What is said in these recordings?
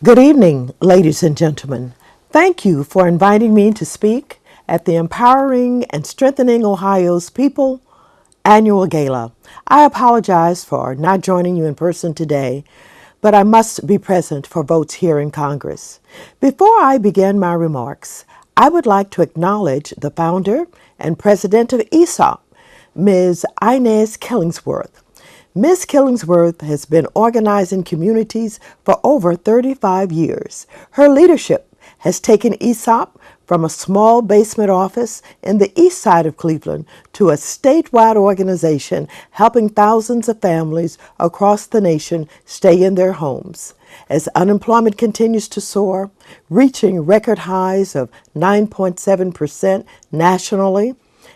Good evening, ladies and gentlemen. Thank you for inviting me to speak at the Empowering and Strengthening Ohio's People Annual Gala. I apologize for not joining you in person today, but I must be present for votes here in Congress. Before I begin my remarks, I would like to acknowledge the founder and president of ESOP, Ms. Inez Killingsworth. Ms. Killingsworth has been organizing communities for over 35 years. Her leadership has taken ESOP from a small basement office in the east side of Cleveland to a statewide organization helping thousands of families across the nation stay in their homes. As unemployment continues to soar, reaching record highs of 9.7% nationally,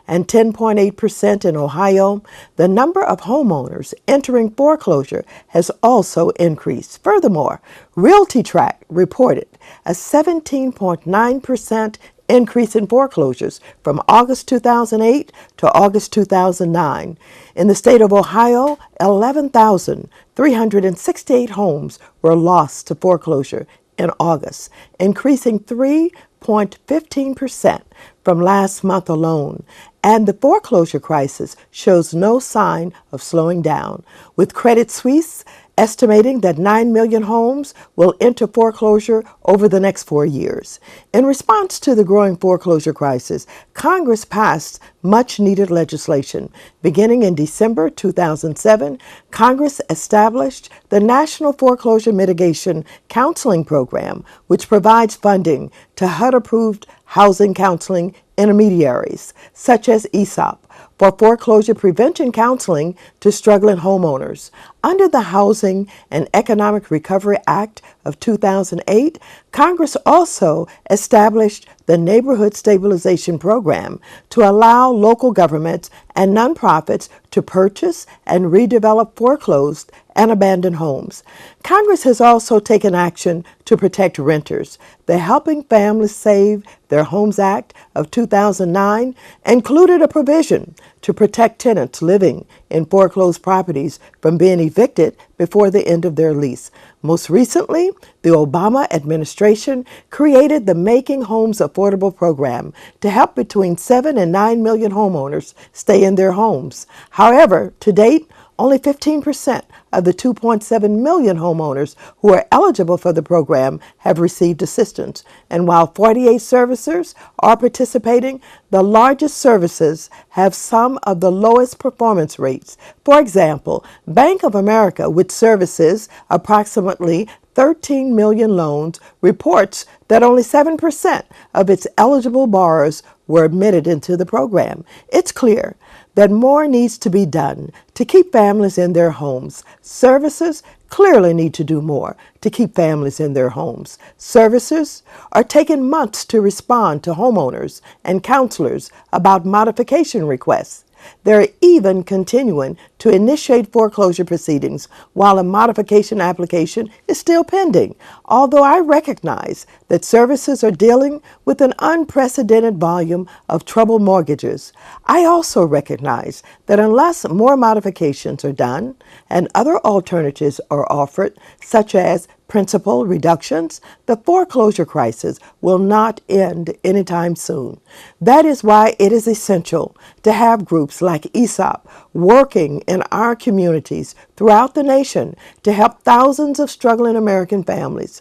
and 10.8% in Ohio, the number of homeowners entering foreclosure has also increased. Furthermore, RealtyTrac reported a 17.9% increase in foreclosures from August 2008 to August 2009. In the state of Ohio, 11,368 homes were lost to foreclosure in August, increasing 3.15% from last month alone. And the foreclosure crisis shows no sign of slowing down, with Credit Suisse estimating that 9 million homes will enter foreclosure over the next 4 years. In response to the growing foreclosure crisis, Congress passed much-needed legislation. Beginning in December 2007, Congress established the National Foreclosure Mitigation Counseling Program, which provides funding to HUD-approved housing counseling intermediaries, such as ESOP, for foreclosure prevention counseling to struggling homeowners. Under the Housing and Economic Recovery Act of 2008, Congress also established the Neighborhood Stabilization Program to allow local governments and nonprofits to purchase and redevelop foreclosed and abandoned homes. Congress has also taken action to protect renters. The Helping Families Save Their Homes Act of 2009 included a provision to protect tenants living in foreclosed properties from being evicted before the end of their lease. Most recently, the Obama administration created the Making Homes Affordable program to help between 7 and 9 million homeowners stay in their homes. However, to date, only 15% of the 2.7 million homeowners who are eligible for the program have received assistance. And while 48 servicers are participating, the largest services have some of the lowest performance rates. For example, Bank of America, which services approximately 13 million loans, reports that only 7% of its eligible borrowers were admitted into the program. It's clear that more needs to be done to keep families in their homes. Services clearly need to do more to keep families in their homes. Services are taking months to respond to homeowners and counselors about modification requests. They're even continuing to initiate foreclosure proceedings while a modification application is still pending. Although I recognize that services are dealing with an unprecedented volume of troubled mortgages, I also recognize that unless more modifications are done and other alternatives are offered, such as principal reductions, the foreclosure crisis will not end anytime soon. That is why it is essential to have groups like ESOP working in our communities throughout the nation to help thousands of struggling American families.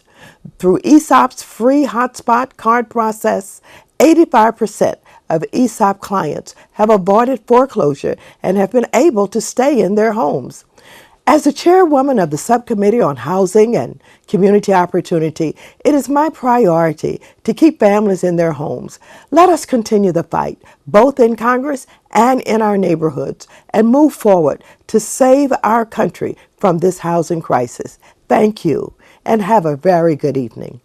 Through ESOP's free hotspot card process, 85% of ESOP clients have avoided foreclosure and have been able to stay in their homes. As the chairwoman of the Subcommittee on Housing and Community Opportunity, it is my priority to keep families in their homes. Let us continue the fight, both in Congress and in our neighborhoods, and move forward to save our country from this housing crisis. Thank you, and have a very good evening.